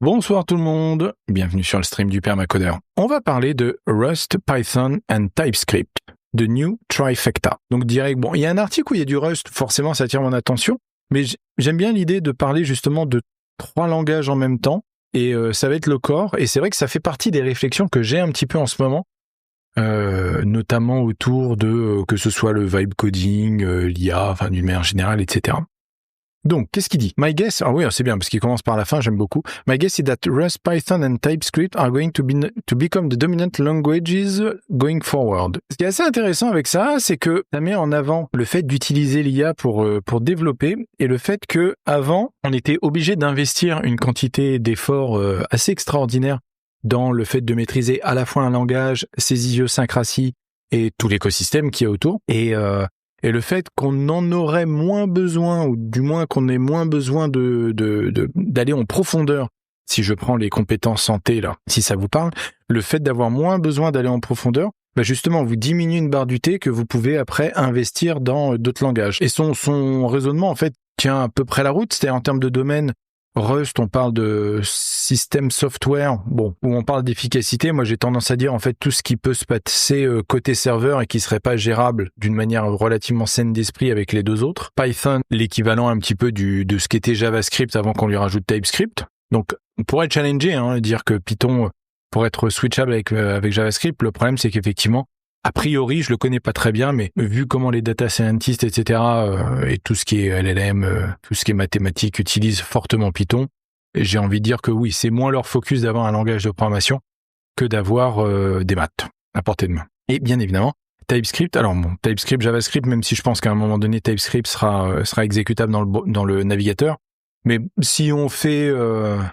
Bonsoir tout le monde, bienvenue sur le stream du Permacodeur. On va parler de Rust, Python and TypeScript, de New Trifecta. Donc direct, bon, il y a un article où il y a du Rust, forcément ça attire mon attention, mais j'aime bien l'idée de parler justement de 3 langages en même temps, et ça va être le core, et c'est vrai que ça fait partie des réflexions que j'ai un petit peu en ce moment, notamment autour de, que ce soit le vibe coding, l'IA, enfin d'une manière générale, etc. Donc, qu'est-ce qu'il dit? My guess, oui, c'est bien, parce qu'il commence par la fin, j'aime beaucoup. My guess is that Rust, Python and TypeScript are going to become the dominant languages going forward. Ce qui est assez intéressant avec ça, c'est que ça met en avant le fait d'utiliser l'IA pour développer, et le fait que avant, on était obligé d'investir une quantité d'efforts assez extraordinaire dans le fait de maîtriser à la fois un langage, ses idiosyncrasies et tout l'écosystème qui est autour, et le fait qu'on en aurait moins besoin, ou du moins qu'on ait moins besoin d'aller en profondeur, si je prends les compétences santé là, si ça vous parle, le fait d'avoir moins besoin d'aller en profondeur, bah justement, vous diminuez une barre du thé que vous pouvez après investir dans d'autres langages. Et son raisonnement, en fait, tient à peu près la route, c'est-à-dire en termes de domaine. Rust, on parle de système software, bon, où on parle d'efficacité. Moi, j'ai tendance à dire, en fait, tout ce qui peut se passer côté serveur et qui serait pas gérable d'une manière relativement saine d'esprit avec les deux autres. Python, l'équivalent un petit peu de ce qu'était JavaScript avant qu'on lui rajoute TypeScript. Donc, on pourrait challenger, dire que Python pourrait être switchable avec JavaScript. Le problème, c'est qu'effectivement, a priori, je le connais pas très bien, mais vu comment les data scientists, etc., et tout ce qui est LLM, tout ce qui est mathématiques utilisent fortement Python, j'ai envie de dire que oui, c'est moins leur focus d'avoir un langage de programmation que d'avoir des maths à portée de main. Et bien évidemment, TypeScript, alors bon, TypeScript, JavaScript, même si je pense qu'à un moment donné, TypeScript sera exécutable dans le navigateur, mais si on fait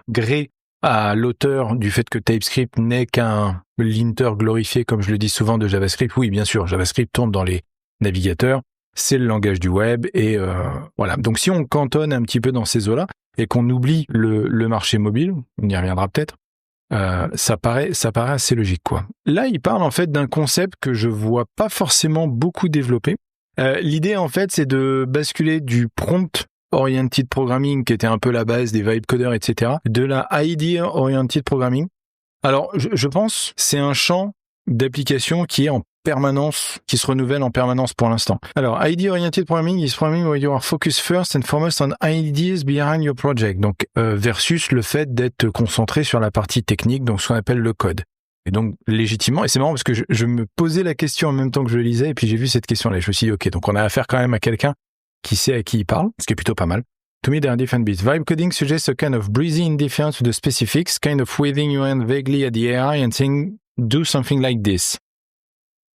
gré à l'auteur du fait que TypeScript n'est qu'un linter glorifié, comme je le dis souvent, de JavaScript. Oui, bien sûr, JavaScript tourne dans les navigateurs, c'est le langage du web, et voilà. Donc si on cantonne un petit peu dans ces eaux-là, et qu'on oublie le marché mobile, on y reviendra peut-être, ça paraît assez logique, quoi. Là, il parle en fait d'un concept que je vois pas forcément beaucoup développé. L'idée, en fait, c'est de basculer du prompt oriented programming, qui était un peu la base des vibe coders, etc., de la idea oriented programming. Alors, je pense c'est un champ d'application qui est en permanence, qui se renouvelle en permanence pour l'instant. Alors, idea oriented programming is programming where you are focused first and foremost on ideas behind your project. Donc, versus le fait d'être concentré sur la partie technique, donc ce qu'on appelle le code. Et donc, légitimement, et c'est marrant parce que je me posais la question en même temps que je le lisais, et puis j'ai vu cette question-là, et je me suis dit, ok, donc on a affaire quand même à quelqu'un qui sait à qui il parle, ce qui est plutôt pas mal. To me, there are different bits. Vibe coding suggests a kind of breezy indifference to the specifics, kind of waving your hand vaguely at the AI and saying, do something like this.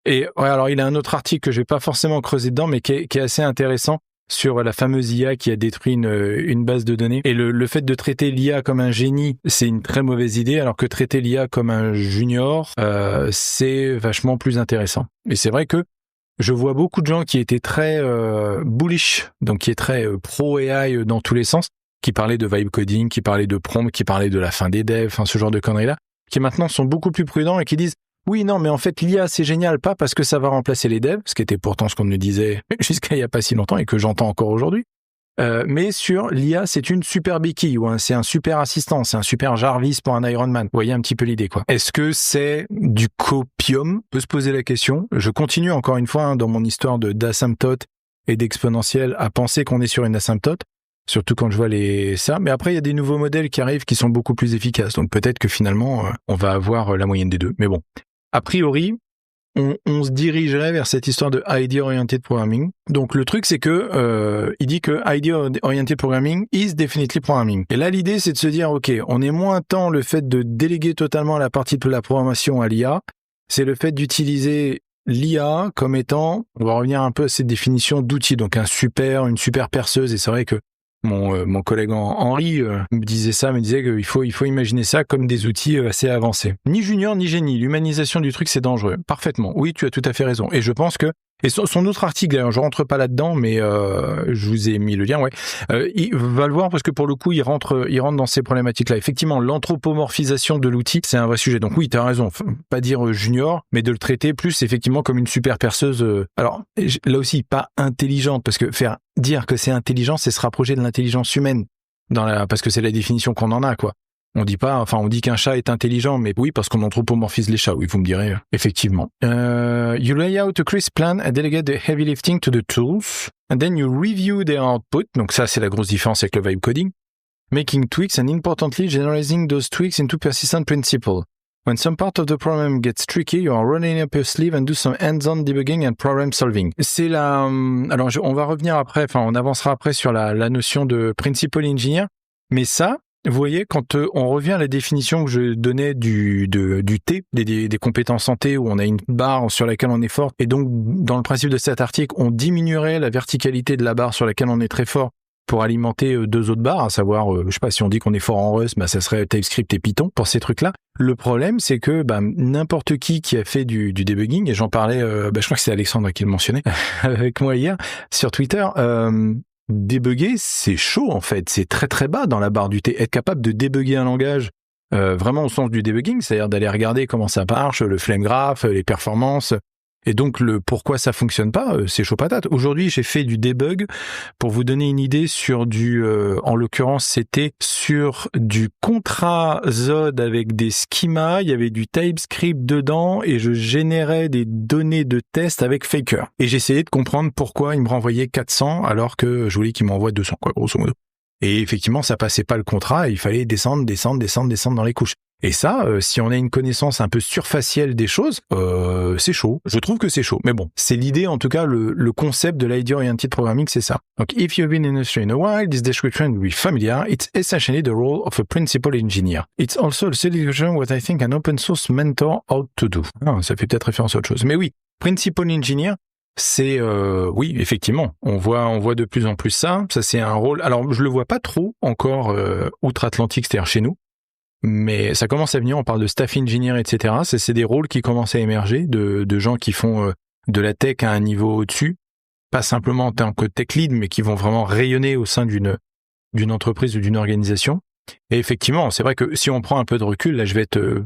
Et ouais, alors il a un autre article que je vais pas forcément creuser dedans, mais qui est assez intéressant sur la fameuse IA qui a détruit une base de données. Et le fait de traiter l'IA comme un génie, c'est une très mauvaise idée, alors que traiter l'IA comme un junior, c'est vachement plus intéressant. Et c'est vrai que je vois beaucoup de gens qui étaient très bullish, donc qui est très pro AI dans tous les sens, qui parlaient de vibe coding, qui parlaient de prompt, qui parlaient de la fin des devs, enfin ce genre de conneries-là, qui maintenant sont beaucoup plus prudents et qui disent oui, non, mais en fait l'IA c'est génial, pas parce que ça va remplacer les devs, ce qui était pourtant ce qu'on nous disait jusqu'à il y a pas si longtemps et que j'entends encore aujourd'hui. Mais sur l'IA, c'est une super béquille, ou c'est un super assistant, c'est un super Jarvis pour un Iron Man. Vous voyez un petit peu l'idée, quoi. Est-ce que c'est du copium? On peut se poser la question. Je continue encore une fois dans mon histoire d'asymptote et d'exponentielle à penser qu'on est sur une asymptote, surtout quand je vois ça. Mais après, il y a des nouveaux modèles qui arrivent qui sont beaucoup plus efficaces. Donc peut-être que finalement, on va avoir la moyenne des deux. Mais bon, a priori, on se dirigerait vers cette histoire de Idea Oriented Programming. Donc le truc, c'est que il dit que Idea Oriented Programming is definitely programming. Et là, l'idée, c'est de se dire, ok, on est moins tant le fait de déléguer totalement la partie de la programmation à l'IA, c'est le fait d'utiliser l'IA comme étant, on va revenir un peu à cette définition d'outil, donc une super perceuse. Et c'est vrai que mon collègue Henri me disait qu'il faut imaginer ça comme des outils assez avancés. Ni junior ni génie, l'humanisation du truc c'est dangereux. Parfaitement, oui tu as tout à fait raison. Et je pense que, et son autre article d'ailleurs, je rentre pas là-dedans, mais je vous ai mis le lien, ouais. Il va le voir parce que pour le coup il rentre dans ces problématiques-là. Effectivement, l'anthropomorphisation de l'outil c'est un vrai sujet. Donc oui, tu as raison, pas dire junior, mais de le traiter plus effectivement comme une super perceuse. Alors là aussi pas intelligente, parce que dire que c'est intelligent, c'est se rapprocher de l'intelligence humaine parce que c'est la définition qu'on en a, quoi. On dit pas, enfin, on dit qu'un chat est intelligent, mais oui, parce qu'on anthropomorphise les chats. Oui, vous me direz, effectivement. You lay out a crisp plan and delegate the heavy lifting to the tools, and then you review their output. Donc ça, c'est la grosse différence avec le vibe coding. Making tweaks and importantly, generalizing those tweaks into persistent principle. When some part of the problem gets tricky, you are rolling up your sleeve and do some hands-on debugging and problem solving. C'est la, alors on va revenir après, enfin, on avancera après sur la notion de principal engineer, mais ça, vous voyez, quand on revient à la définition que je donnais du T, des compétences en T, où on a une barre sur laquelle on est fort, et donc dans le principe de cet article, on diminuerait la verticalité de la barre sur laquelle on est très fort pour alimenter deux autres barres, à savoir, je sais pas, si on dit qu'on est fort en Rust, bah ça serait TypeScript et Python pour ces trucs-là. Le problème, c'est que n'importe qui a fait du debugging, et j'en parlais, je crois que c'est Alexandre qui le mentionnait avec moi hier sur Twitter. Débugger, c'est chaud en fait, c'est très très bas dans la barre du T. Être capable de débugger un langage, vraiment au sens du debugging, c'est-à-dire d'aller regarder comment ça marche, le flame graph, les performances, et donc le pourquoi ça fonctionne pas, c'est chaud patate. Aujourd'hui, j'ai fait du debug pour vous donner une idée sur en l'occurrence, c'était sur du contrat Zod avec des schemas, il y avait du TypeScript dedans et je générais des données de test avec Faker. Et j'essayais de comprendre pourquoi il me renvoyait 400 alors que je voulais qu'il m'envoie 200, quoi, grosso modo. Et effectivement, ça passait pas le contrat et il fallait descendre dans les couches. Et ça, si on a une connaissance un peu surfacielle des choses, c'est chaud. Je trouve que c'est chaud. Mais bon, c'est l'idée, en tout cas, le concept de l'idea-oriented programming, c'est ça. Donc, if you've been in the industry in a while, this description will be familiar. It's essentially the role of a principal engineer. It's also a solution what I think an open source mentor ought to do. Ah, ça fait peut-être référence à autre chose. Mais oui, principal engineer, c'est oui, effectivement, on voit de plus en plus ça. Ça, c'est un rôle. Alors, je le vois pas trop encore outre-Atlantique, c'est-à-dire chez nous. Mais ça commence à venir, on parle de staff engineer, etc. C'est des rôles qui commencent à émerger de gens qui font de la tech à un niveau au-dessus, pas simplement en tant que tech lead, mais qui vont vraiment rayonner au sein d'une entreprise ou d'une organisation. Et effectivement, c'est vrai que si on prend un peu de recul, là je vais être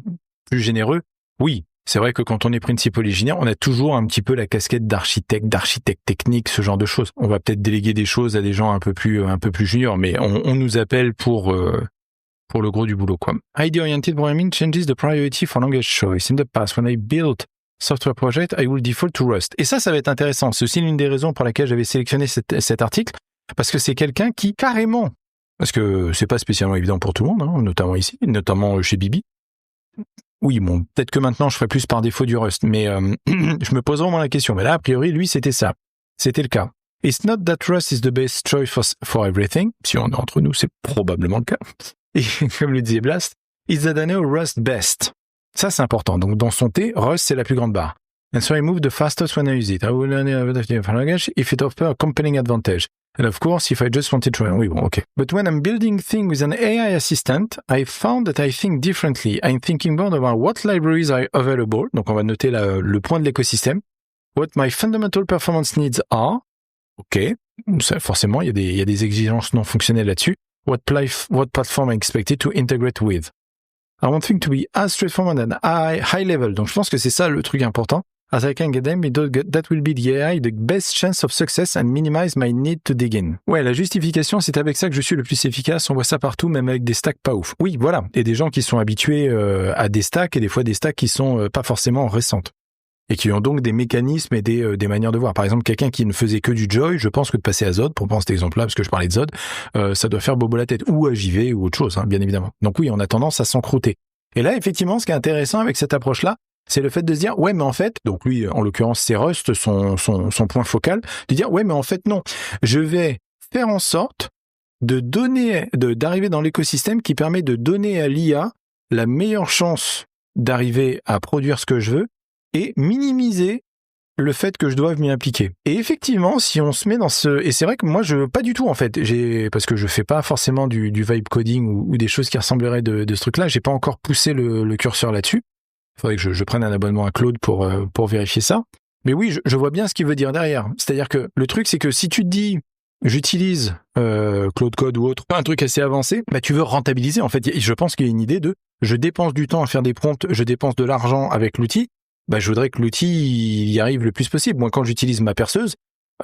plus généreux, oui, c'est vrai que quand on est principal engineer, on a toujours un petit peu la casquette d'architecte technique, ce genre de choses. On va peut-être déléguer des choses à des gens un peu plus juniors, mais on nous appelle pour le gros du boulot, quoi. Idea-oriented programming changes the priority for language choice. In the past, when I built software project, I will default to Rust. Et ça va être intéressant. C'est aussi l'une des raisons pour laquelle j'avais sélectionné cet article, parce que c'est quelqu'un qui, carrément, parce que c'est pas spécialement évident pour tout le monde, hein, notamment ici, notamment chez Bibi. Oui, bon, peut-être que maintenant, je ferai plus par défaut du Rust, mais je me pose vraiment la question. Mais là, a priori, lui, c'était ça. C'était le cas. It's not that Rust is the best choice for everything. Si on est entre nous, c'est probablement le cas. Et comme le disait Blast, it's the Daneo Rust best. Ça, c'est important. Donc, dans son T, Rust, c'est la plus grande barre. And so I move the fastest when I use it. I will learn a different language if it offers a compelling advantage. And of course, if I just wanted to... Oui, bon, ok. But when I'm building things with an AI assistant, I found that I think differently. I'm thinking more about what libraries are available. Donc, on va noter le point de l'écosystème. What my fundamental performance needs are. Ok. Ça, forcément, il y a des exigences non fonctionnelles là-dessus. What platform I expected to integrate with. I want things to be as straightforward and high level. Donc, je pense que c'est ça le truc important. As I can get them, that will be the AI, the best chance of success and minimize my need to dig in. Ouais, la justification, c'est avec ça que je suis le plus efficace. On voit ça partout, même avec des stacks pas ouf. Oui, voilà. Et des gens qui sont habitués à des stacks et des fois des stacks qui sont pas forcément récentes. Et qui ont donc des mécanismes et des manières de voir. Par exemple, quelqu'un qui ne faisait que du Joy, je pense que de passer à Zod, pour prendre cet exemple-là, parce que je parlais de Zod, ça doit faire bobo la tête. Ou à JV ou autre chose, hein, bien évidemment. Donc oui, on a tendance à s'encrouter. Et là, effectivement, ce qui est intéressant avec cette approche-là, c'est le fait de se dire, ouais, mais en fait, donc lui, en l'occurrence, c'est Rust, son point focal, de dire, ouais, mais en fait, non. Je vais faire en sorte d'arriver dans l'écosystème qui permet de donner à l'IA la meilleure chance d'arriver à produire ce que je veux, et minimiser le fait que je doive m'y impliquer. Et effectivement, si on se met dans et c'est vrai que moi, pas du tout, en fait, parce que je fais pas forcément du vibe coding ou des choses qui ressembleraient de ce truc-là, j'ai pas encore poussé le curseur là-dessus. Il faudrait que je prenne un abonnement à Claude pour vérifier ça. Mais oui, je vois bien ce qu'il veut dire derrière. C'est-à-dire que le truc, c'est que si tu te dis, j'utilise Claude Code ou autre, un truc assez avancé, bah tu veux rentabiliser. En fait, je pense qu'il y a une idée je dépense du temps à faire des prompts, je dépense de l'argent avec l'outil, bah je voudrais que l'outil y arrive le plus possible. Moi, quand j'utilise ma perceuse,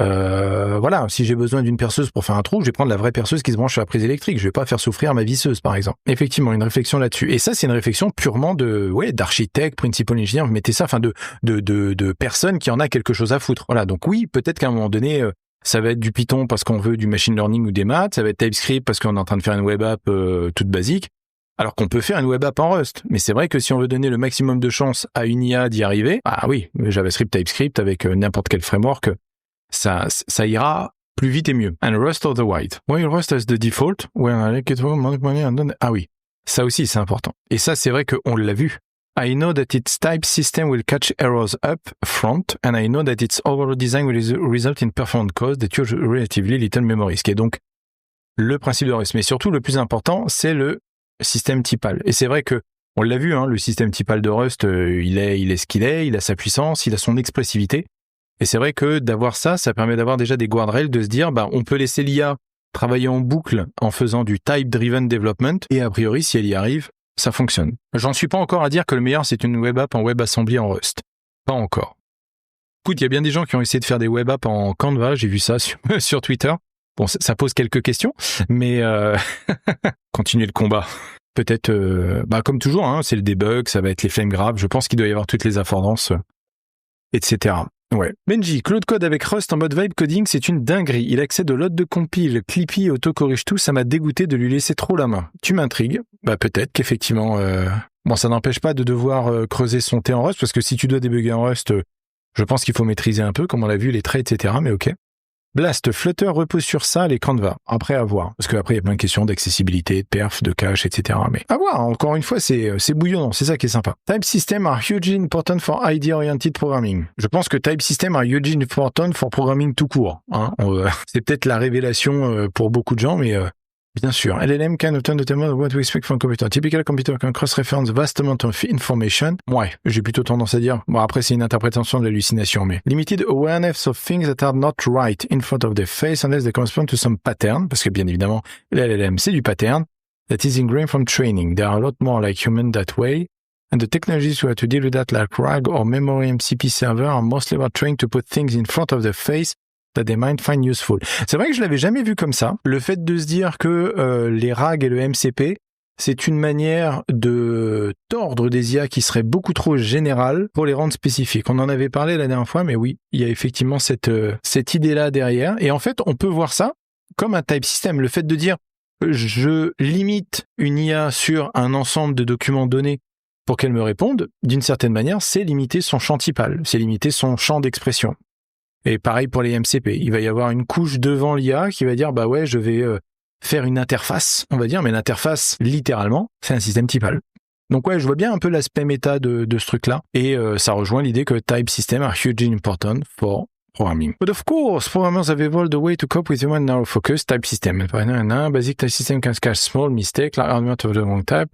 Voilà, si j'ai besoin d'une perceuse pour faire un trou, je vais prendre la vraie perceuse qui se branche sur la prise électrique. Je vais pas faire souffrir ma visseuse, par exemple. Effectivement, une réflexion là-dessus. Et ça, c'est une réflexion purement d'architecte, principal engineer. Vous mettez ça, de personnes qui en a quelque chose à foutre. Voilà. Donc oui, peut-être qu'à un moment donné, ça va être du Python parce qu'on veut du machine learning ou des maths. Ça va être TypeScript parce qu'on est en train de faire une web app toute basique. Alors qu'on peut faire une web app en Rust. Mais c'est vrai que si on veut donner le maximum de chance à une IA d'y arriver, ah oui, JavaScript, TypeScript avec n'importe quel framework, ça ira plus vite et mieux. And Rust or the white. While Rust as the default, when I like it, ah oui, ça aussi c'est important. Et ça c'est vrai qu'on l'a vu. I know that its type system will catch errors up front, and I know that its overall design will result in performance cost that use relatively little memory. Ce qui est donc le principe de Rust. Mais surtout le plus important, c'est le système typal. Et c'est vrai que on l'a vu, le système typal de Rust, il est ce qu'il est, il a sa puissance, il a son expressivité. Et c'est vrai que d'avoir ça permet d'avoir déjà des guardrails, de se dire, on peut laisser l'IA travailler en boucle en faisant du type-driven development, et a priori, si elle y arrive, ça fonctionne. J'en suis pas encore à dire que le meilleur, c'est une web app en WebAssembly en Rust. Pas encore. Écoute, il y a bien des gens qui ont essayé de faire des web apps en Canva, j'ai vu ça sur Twitter. Bon, ça pose quelques questions, mais continuez le combat. Peut-être, comme toujours, c'est le debug, ça va être les flame grabs, je pense qu'il doit y avoir toutes les affordances, etc. Ouais. Benji, Claude Code avec Rust en mode vibe coding, c'est une dinguerie. Il accède au lot de compile, Clippy, auto-corrige tout, ça m'a dégoûté de lui laisser trop la main. Tu m'intrigues. Peut-être qu'effectivement, ça n'empêche pas de devoir creuser son thé en Rust, parce que si tu dois débugger en Rust, je pense qu'il faut maîtriser un peu, comme on l'a vu, les traits, etc., mais ok. Blast, Flutter repose sur ça, les Canva. Après, à voir. Parce qu'après, il y a plein de questions d'accessibilité, de perf, de cache, etc. Mais à voir. Encore une fois, c'est bouillonnant. C'est ça qui est sympa. Type system are hugely important for idea-oriented programming. Je pense que type system are hugely important for programming tout court. C'est peut-être la révélation pour beaucoup de gens, mais bien sûr. LLM can obtain the term of what we expect from a computer. Typical computer can cross-reference vast amount of information. Ouais, j'ai plutôt tendance à dire. Après, c'est une interprétation de l'hallucination, mais limited awareness of things that are not right in front of their face unless they correspond to some pattern. Parce que bien évidemment, l'LLM, c'est du pattern that is ingrained from training. They are a lot more like human that way. And the technologies who have to deal with that, like RAG or memory MCP server, are mostly about trying to put things in front of their face that they might find useful. C'est vrai que je l'avais jamais vu comme ça. Le fait de se dire que les RAG et le MCP, c'est une manière de tordre des IA qui seraient beaucoup trop générales pour les rendre spécifiques. On en avait parlé la dernière fois, mais oui, il y a effectivement cette idée-là derrière. Et en fait, on peut voir ça comme un type system. Le fait de dire je limite une IA sur un ensemble de documents donnés pour qu'elle me réponde, d'une certaine manière, c'est limiter son champ typal, c'est limiter son champ d'expression. Et pareil pour les MCP, il va y avoir une couche devant l'IA qui va dire je vais faire une interface, on va dire, mais l'interface, littéralement, c'est un système typal. Donc je vois bien un peu l'aspect méta de ce truc-là, et ça rejoint l'idée que type system are hugely important for programming. But of course, programmers have evolved a way to cope with human narrow focus type system. Basic type system can catch small mistakes, like argument of the wrong type,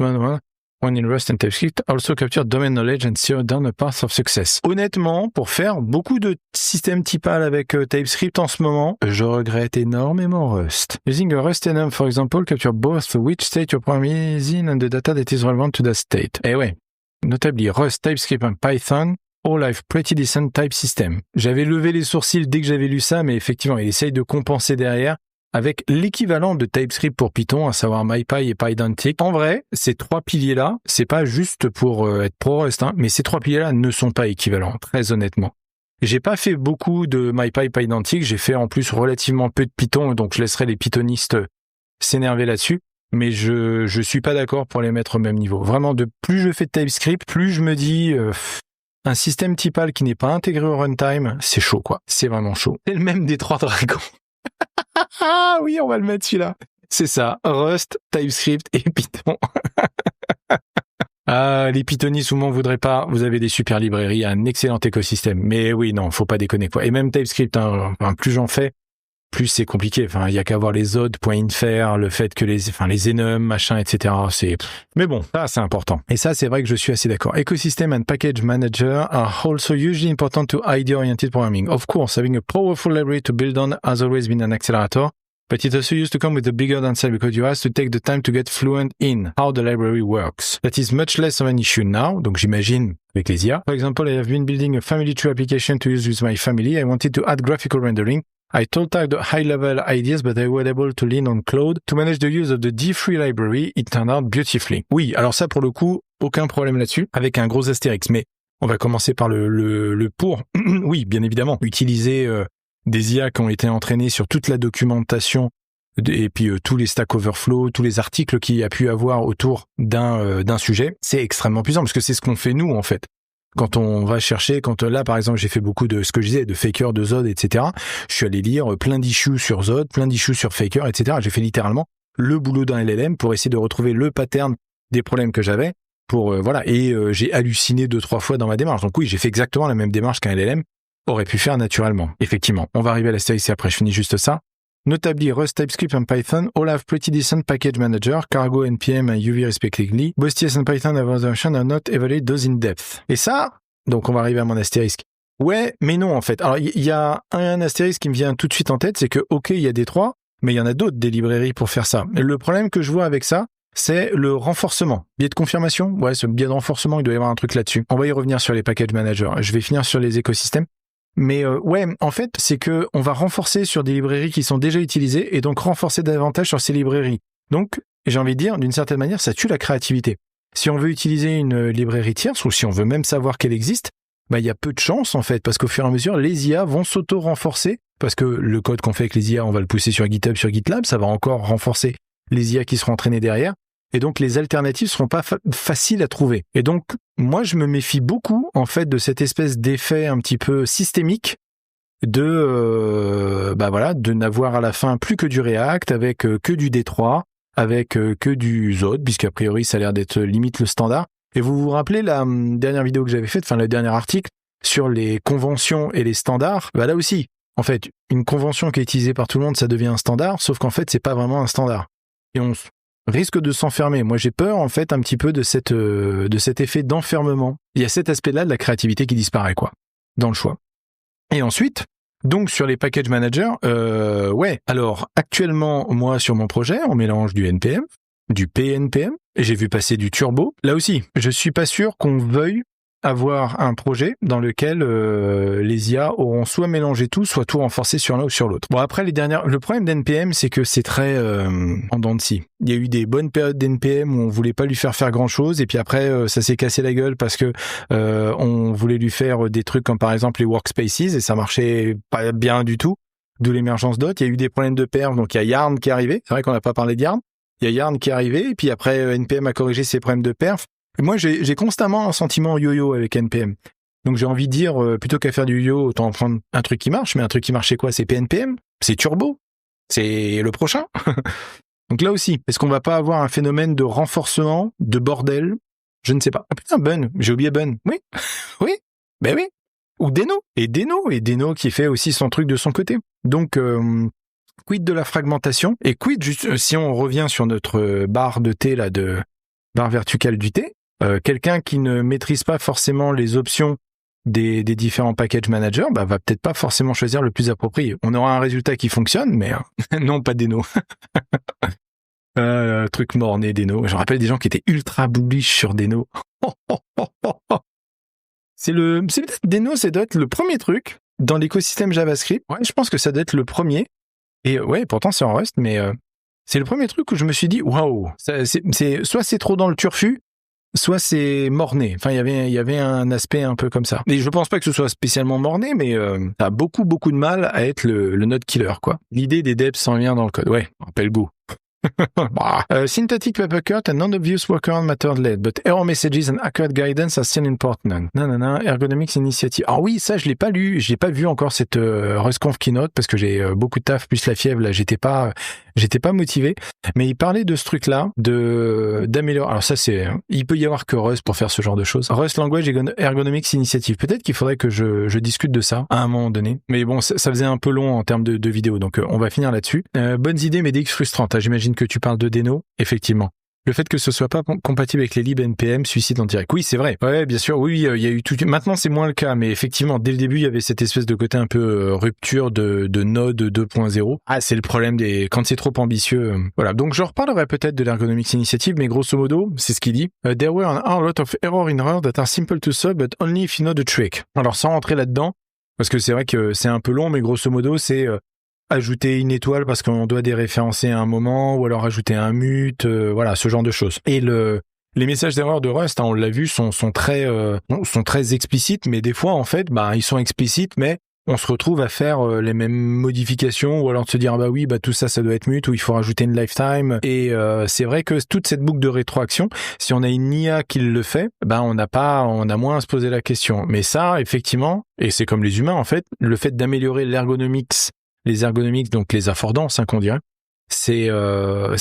when in Rust and TypeScript, also capture domain knowledge and steer down a path of success. Honnêtement, pour faire beaucoup de systèmes typal avec TypeScript en ce moment, je regrette énormément Rust. Using a Rust enum, for example, capture both which state your program is in and the data that is relevant to that state. Eh ouais. Notably, Rust, TypeScript and Python all have pretty decent type system. J'avais levé les sourcils dès que j'avais lu ça, mais effectivement, il essaye de compenser derrière avec l'équivalent de TypeScript pour Python, à savoir MyPy et PyDantic. En vrai, ces trois piliers-là, c'est pas juste pour être pro-Rust, mais ces trois piliers-là ne sont pas équivalents, très honnêtement. J'ai pas fait beaucoup de MyPy, PyDantic, j'ai fait en plus relativement peu de Python, donc je laisserai les pythonistes s'énerver là-dessus, mais je suis pas d'accord pour les mettre au même niveau. Vraiment, de plus je fais de TypeScript, plus je me dis un système typal qui n'est pas intégré au runtime, c'est chaud quoi, c'est vraiment chaud. C'est le même des trois dragons. Ah oui, on va le mettre celui-là. C'est ça, Rust, TypeScript et Python. Les pythonistes, vous m'en voudrez pas, vous avez des super librairies, un excellent écosystème. Mais oui, non, faut pas déconner quoi. Et même TypeScript, plus j'en fais, plus c'est compliqué. Enfin, il y a qu'à voir les od.infer, le fait que les enums, machin, etc. Mais bon, ça c'est important. Et ça, c'est vrai que je suis assez d'accord. Ecosystem and package manager are also usually important to idea-oriented programming. Of course, having a powerful library to build on has always been an accelerator. But it also used to come with a bigger downside because you have to take the time to get fluent in how the library works. That is much less of an issue now. Donc j'imagine avec les IA. For example, I have been building a family tree application to use with my family. I wanted to add graphical rendering. I told her the high-level ideas, but I was able to lean on Claude to manage the use of the D3 library. It turned out beautifully. Oui, alors ça, pour le coup, aucun problème là-dessus, avec un gros astérix. Mais on va commencer par le pour. Oui, bien évidemment, utiliser des IA qui ont été entraînés sur toute la documentation et puis tous les Stack Overflow, tous les articles qu'il y a pu avoir autour d'un sujet, c'est extrêmement puissant parce que c'est ce qu'on fait nous en fait. Quand on va chercher, là par exemple j'ai fait beaucoup de ce que je disais, de Faker, de Zod, etc. Je suis allé lire plein d'issues sur Zod, plein d'issues sur Faker, etc. J'ai fait littéralement le boulot d'un LLM pour essayer de retrouver le pattern des problèmes que j'avais pour voilà, et j'ai halluciné 2-3 fois dans ma démarche. Donc oui, j'ai fait exactement la même démarche qu'un LLM aurait pu faire naturellement. Effectivement, on va arriver à l'astérisque et après je finis juste ça. Notably, Rust, TypeScript and Python all have pretty decent package manager, Cargo, NPM and UV respectively. Both TS and Python have version are not evaluate those in depth. Et ça, donc on va arriver à mon astérisque. Ouais, mais non en fait. Alors il y a un astérisque qui me vient tout de suite en tête, c'est que ok, il y a des 3, mais il y en a d'autres des librairies pour faire ça. Et le problème que je vois avec ça, c'est le renforcement. Biais de confirmation, ouais, ce biais de renforcement, il doit y avoir un truc là-dessus. On va y revenir sur les package managers. Je vais finir sur les écosystèmes. Mais ouais, en fait, c'est que on va renforcer sur des librairies qui sont déjà utilisées et donc renforcer davantage sur ces librairies. Donc, j'ai envie de dire, d'une certaine manière, ça tue la créativité. Si on veut utiliser une librairie tierce ou si on veut même savoir qu'elle existe, bah il y a peu de chances en fait, parce qu'au fur et à mesure, les IA vont s'auto-renforcer parce que le code qu'on fait avec les IA, on va le pousser sur GitHub, sur GitLab, ça va encore renforcer les IA qui seront entraînées derrière. Et donc, les alternatives seront pas faciles à trouver. Et donc, moi, je me méfie beaucoup, en fait, de cette espèce d'effet un petit peu systémique de n'avoir à la fin plus que du React, avec que du D3, avec que du Zod, puisqu'a priori, ça a l'air d'être limite le standard. Et vous vous rappelez la dernière vidéo que j'avais faite, enfin, le dernier article sur les conventions et les standards? Bah, là aussi, en fait, une convention qui est utilisée par tout le monde, ça devient un standard, sauf qu'en fait, c'est pas vraiment un standard. Et on risque de s'enfermer. Moi, j'ai peur, en fait, un petit peu de cet effet d'enfermement. Il y a cet aspect-là de la créativité qui disparaît, quoi, dans le choix. Et ensuite, donc, sur les package managers, ouais. Alors, actuellement, moi, sur mon projet, on mélange du NPM, du PNPM, et j'ai vu passer du Turbo. Là aussi, je suis pas sûr qu'on veuille avoir un projet dans lequel les IA auront soit mélangé tout, soit tout renforcé sur l'un ou sur l'autre. Bon, après, le problème d'NPM, c'est que c'est très en dents de scie. Il y a eu des bonnes périodes d'NPM où on voulait pas lui faire grand-chose, et puis après, ça s'est cassé la gueule parce que on voulait lui faire des trucs comme par exemple les workspaces, et ça marchait pas bien du tout, d'où l'émergence d'autres. Il y a eu des problèmes de perf, donc il y a Yarn qui est arrivé. C'est vrai qu'on n'a pas parlé de Yarn. Il y a Yarn qui est arrivé, et puis après, NPM a corrigé ses problèmes de perf. Et moi, j'ai constamment un sentiment yo-yo avec NPM. Donc, j'ai envie de dire, plutôt qu'à faire du yo, autant prendre un truc qui marche. Mais un truc qui marche, c'est quoi? C'est PNPM? C'est Turbo? C'est le prochain? Donc là aussi, est-ce qu'on va pas avoir un phénomène de renforcement, de bordel? Je ne sais pas. Ah putain, Bun. J'ai oublié Bun. Oui. Oui. Ben oui. Ou Deno. Et Deno qui fait aussi son truc de son côté. Donc, quid de la fragmentation? Et quid, juste, si on revient sur notre barre de thé, là, barre verticale du thé, quelqu'un qui ne maîtrise pas forcément les options des différents package managers, bah, va peut-être pas forcément choisir le plus approprié. On aura un résultat qui fonctionne, mais non, pas Deno. Truc morné, Deno. Je rappelle des gens qui étaient ultra bullish sur Deno. C'est peut-être Deno, ça doit être le premier truc dans l'écosystème JavaScript. Ouais, je pense que ça doit être le premier. Et ouais, pourtant c'est en Rust, mais c'est le premier truc où je me suis dit waouh, soit c'est trop dans le turfu, soit c'est morné. Enfin, il y avait un aspect un peu comme ça. Et je pense pas que ce soit spécialement morné, mais ça a beaucoup de mal à être le node killer, quoi. L'idée des devs s'en vient dans le code. Ouais, rappelle goût. Syntactic papercut and non-obvious workaround mattered led, but error messages and accurate guidance are still important. Ergonomics initiative. Ah oui, ça je l'ai pas lu, j'ai pas vu encore cette RustConf keynote parce que j'ai beaucoup de taf plus la fièvre là, j'étais pas motivé. Mais il parlait de ce truc-là, d'améliorer. Alors ça il peut y avoir que Rust pour faire ce genre de choses. Rust Language Ergonomics Initiative. Peut-être qu'il faudrait que je discute de ça à un moment donné. Mais bon, ça faisait un peu long en termes de vidéo, donc on va finir là-dessus. Bonnes idées, mais DX frustrantes. J'imagine que tu parles de Deno, effectivement. Le fait que ce soit pas compatible avec les libs NPM suicide en direct. Oui, c'est vrai. Ouais, bien sûr. Oui, il y a eu tout. Maintenant, c'est moins le cas, mais effectivement, dès le début, il y avait cette espèce de côté un peu rupture de Node 2.0. Ah, c'est le problème quand c'est trop ambitieux. Voilà. Donc, je reparlerai peut-être de l'ergonomics initiative, mais grosso modo, c'est ce qu'il dit. There were a lot of errors in her that are simple to solve, but only if you know the trick. Alors, sans rentrer là-dedans, parce que c'est vrai que c'est un peu long, mais grosso modo, c'est ajouter une étoile parce qu'on doit déréférencer à un moment, ou alors ajouter un mute, voilà, ce genre de choses. Et les messages d'erreur de Rust, on l'a vu, sont très explicites, mais des fois, en fait, ils sont explicites, mais on se retrouve à faire les mêmes modifications, ou alors de se dire, tout ça doit être mute, ou il faut rajouter une lifetime. Et c'est vrai que toute cette boucle de rétroaction, si on a une IA qui le fait, on a moins à se poser la question. Mais ça, effectivement, et c'est comme les humains, en fait, le fait d'améliorer les ergonomics, donc les affordances, qu'on dirait, c'est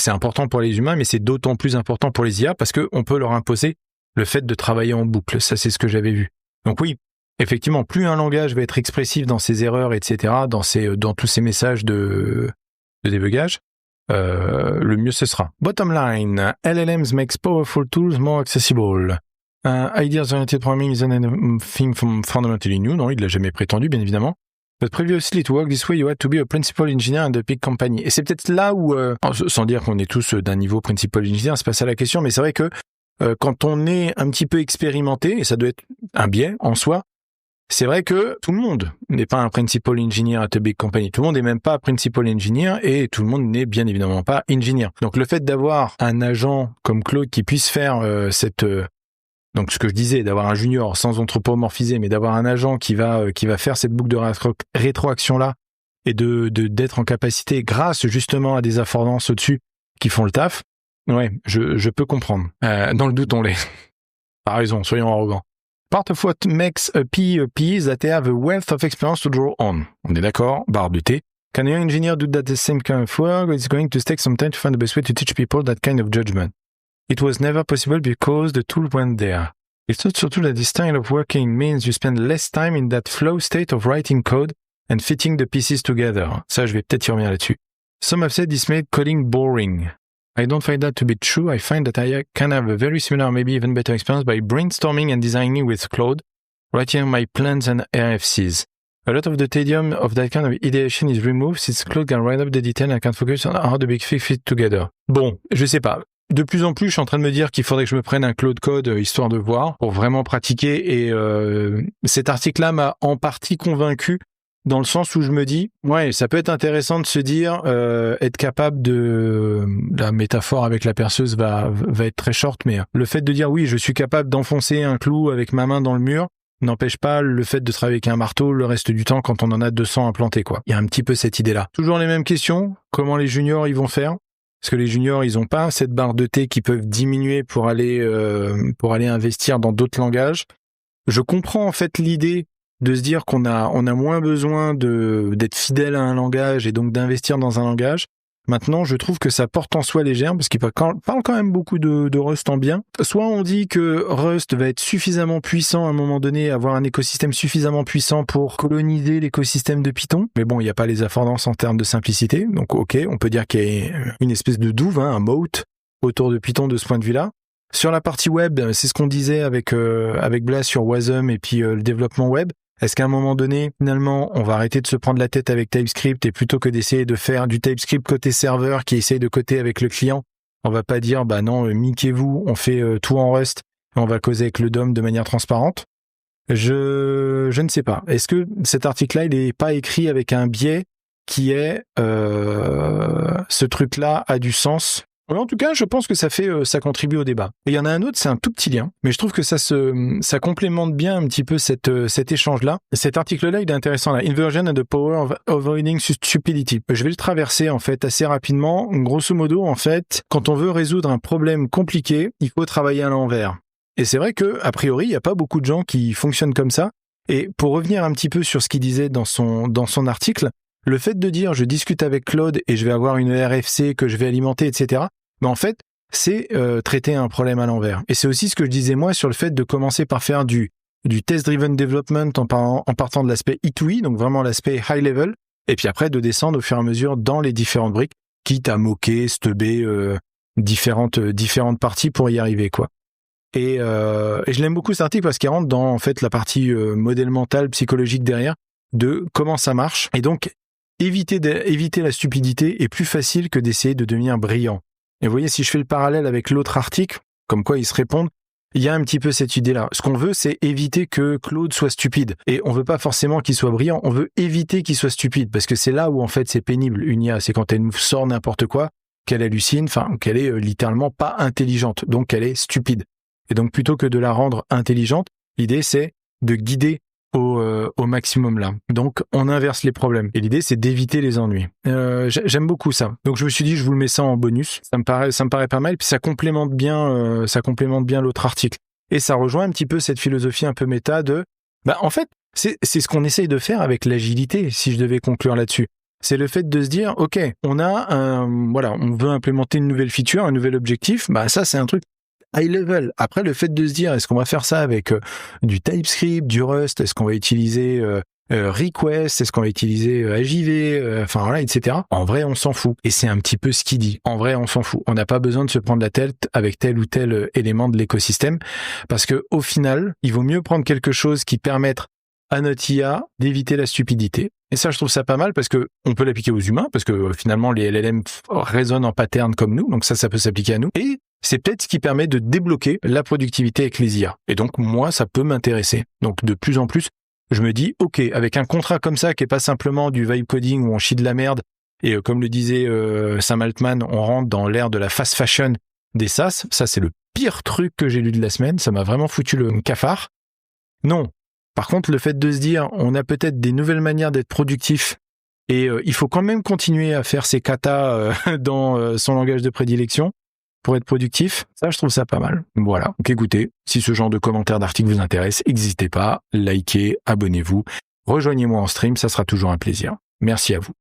important pour les humains, mais c'est d'autant plus important pour les IA parce que on peut leur imposer le fait de travailler en boucle. Ça, c'est ce que j'avais vu. Donc oui, effectivement, plus un langage va être expressif dans ses erreurs, etc., dans tous ces messages de débugage, le mieux ce sera. Bottom line, LLMs makes powerful tools more accessible. Ideas-oriented programming is anything fundamentally new. Non, il l'a jamais prétendu, bien évidemment. But previously, to work this way, you had to be a principal engineer in a big company. Et c'est peut-être là où, sans dire qu'on est tous d'un niveau principal engineer, c'est pas ça la question, mais c'est vrai que quand on est un petit peu expérimenté, et ça doit être un biais en soi, c'est vrai que tout le monde n'est pas un principal engineer at a big company. Tout le monde n'est même pas principal engineer et tout le monde n'est bien évidemment pas engineer. Donc le fait d'avoir un agent comme Claude qui puisse faire donc ce que je disais, d'avoir un junior sans anthropomorphiser, mais d'avoir un agent qui va faire cette boucle de rétroaction là et d'être en capacité, grâce justement à des affordances au-dessus qui font le taf. Ouais, je peux comprendre. Dans le doute, on l'est. Pas raison, soyons arrogants. Part of what makes a PEP is that they have a wealth of experience to draw on. On est d'accord, barre de thé. Can your engineer do that the same kind of work? It's going to take some time to find the best way to teach people that kind of judgment. It was never possible because the tool went there. It's not surtout that this style of working means you spend less time in that flow state of writing code and fitting the pieces together. Ça, je vais peut-être y revenir là-dessus. Some have said this made coding boring. I don't find that to be true. I find that I can have a very similar, maybe even better experience by brainstorming and designing with Claude, writing my plans and RFCs. A lot of the tedium of that kind of ideation is removed since Claude can write up the detail and can focus on how the big thing fit together. Bon, je sais pas. De plus en plus, je suis en train de me dire qu'il faudrait que je me prenne un Claude Code histoire de voir, pour vraiment pratiquer. Et cet article-là m'a en partie convaincu, dans le sens où je me dis, ouais, ça peut être intéressant de se dire, être capable de... La métaphore avec la perceuse va être très short, mais le fait de dire, oui, je suis capable d'enfoncer un clou avec ma main dans le mur, n'empêche pas le fait de travailler avec un marteau le reste du temps quand on en a 200 implantés, quoi. Il y a un petit peu cette idée-là. Toujours les mêmes questions. Comment les juniors, ils vont faire? Parce que les juniors, ils ont pas cette barre de thé qui peuvent diminuer pour aller investir dans d'autres langages. Je comprends en fait l'idée de se dire qu'on a moins besoin d'être fidèle à un langage et donc d'investir dans un langage. Maintenant, je trouve que ça porte en soi les germes parce qu'il parle quand même beaucoup de Rust en bien. Soit on dit que Rust va être suffisamment puissant à un moment donné, avoir un écosystème suffisamment puissant pour coloniser l'écosystème de Python. Mais bon, il n'y a pas les affordances en termes de simplicité. Donc ok, on peut dire qu'il y a une espèce de douve, un moat autour de Python de ce point de vue-là. Sur la partie web, c'est ce qu'on disait avec Blas sur Wasm et puis le développement web. Est-ce qu'à un moment donné, finalement, on va arrêter de se prendre la tête avec TypeScript et plutôt que d'essayer de faire du TypeScript côté serveur qui essaye de coder avec le client, on va pas dire, non, miquez-vous, on fait tout en Rust et on va causer avec le DOM de manière transparente? Je ne sais pas. Est-ce que cet article-là, il n'est pas écrit avec un biais qui est ce truc-là a du sens? En tout cas, je pense que ça contribue au débat. Et il y en a un autre, c'est un tout petit lien, mais je trouve que ça complémente bien un petit peu cet échange-là. Cet article-là, il est intéressant là. Inversion and the power of avoiding stupidity. Je vais le traverser en fait assez rapidement. Grosso modo, en fait, quand on veut résoudre un problème compliqué, il faut travailler à l'envers. Et c'est vrai que a priori, il n'y a pas beaucoup de gens qui fonctionnent comme ça. Et pour revenir un petit peu sur ce qu'il disait dans son article, le fait de dire je discute avec Claude et je vais avoir une RFC que je vais alimenter, etc., mais en fait, c'est traiter un problème à l'envers. Et c'est aussi ce que je disais moi sur le fait de commencer par faire du test-driven development en partant de l'aspect E2E, donc vraiment l'aspect high level, et puis après de descendre au fur et à mesure dans les différentes briques, quitte à moquer, stubber différentes parties pour y arriver, quoi. Et je l'aime beaucoup cet article parce qu'il rentre dans en fait la partie modèle mental, psychologique derrière de comment ça marche. Et donc éviter la stupidité est plus facile que d'essayer de devenir brillant. Et vous voyez, si je fais le parallèle avec l'autre article, comme quoi ils se répondent, il y a un petit peu cette idée-là. Ce qu'on veut, c'est éviter que Claude soit stupide. Et on veut pas forcément qu'il soit brillant, on veut éviter qu'il soit stupide, parce que c'est là où en fait c'est pénible, une IA, c'est quand elle nous sort n'importe quoi, qu'elle hallucine, enfin qu'elle est littéralement pas intelligente, donc qu'elle est stupide. Et donc plutôt que de la rendre intelligente, l'idée c'est de guider au maximum là. Donc on inverse les problèmes. Et l'idée c'est d'éviter les ennuis. J'aime beaucoup ça. Donc je me suis dit je vous le mets ça en bonus. Ça me paraît pas mal. Puis ça complémente bien l'autre article. Et ça rejoint un petit peu cette philosophie un peu méta de, en fait c'est ce qu'on essaye de faire avec l'agilité. Si je devais conclure là-dessus, c'est le fait de se dire ok, on veut implémenter une nouvelle feature, un nouvel objectif. Ça c'est un truc high level. Après, le fait de se dire, est-ce qu'on va faire ça avec du TypeScript, du Rust, est-ce qu'on va utiliser Request, est-ce qu'on va utiliser AJV, etc. En vrai, on s'en fout. Et c'est un petit peu ce qu'il dit. En vrai, on s'en fout. On n'a pas besoin de se prendre la tête avec tel ou tel élément de l'écosystème, parce que au final, il vaut mieux prendre quelque chose qui permette à notre IA d'éviter la stupidité. Et ça, je trouve ça pas mal parce que on peut l'appliquer aux humains, parce que finalement, les LLM raisonnent en pattern comme nous, donc ça peut s'appliquer à nous. Et c'est peut-être ce qui permet de débloquer la productivité avec les IA. Et donc, moi, ça peut m'intéresser. Donc, de plus en plus, je me dis, OK, avec un contrat comme ça, qui est pas simplement du vibe coding où on chie de la merde, et comme le disait Sam Altman, on rentre dans l'ère de la fast fashion des SaaS. Ça, c'est le pire truc que j'ai lu de la semaine. Ça m'a vraiment foutu le cafard. Non. Par contre, le fait de se dire, on a peut-être des nouvelles manières d'être productif, et il faut quand même continuer à faire ses katas dans son langage de prédilection, pour être productif, ça je trouve ça pas mal. Voilà, donc écoutez, si ce genre de commentaires d'articles vous intéresse, n'hésitez pas, likez, abonnez-vous, rejoignez-moi en stream, ça sera toujours un plaisir. Merci à vous.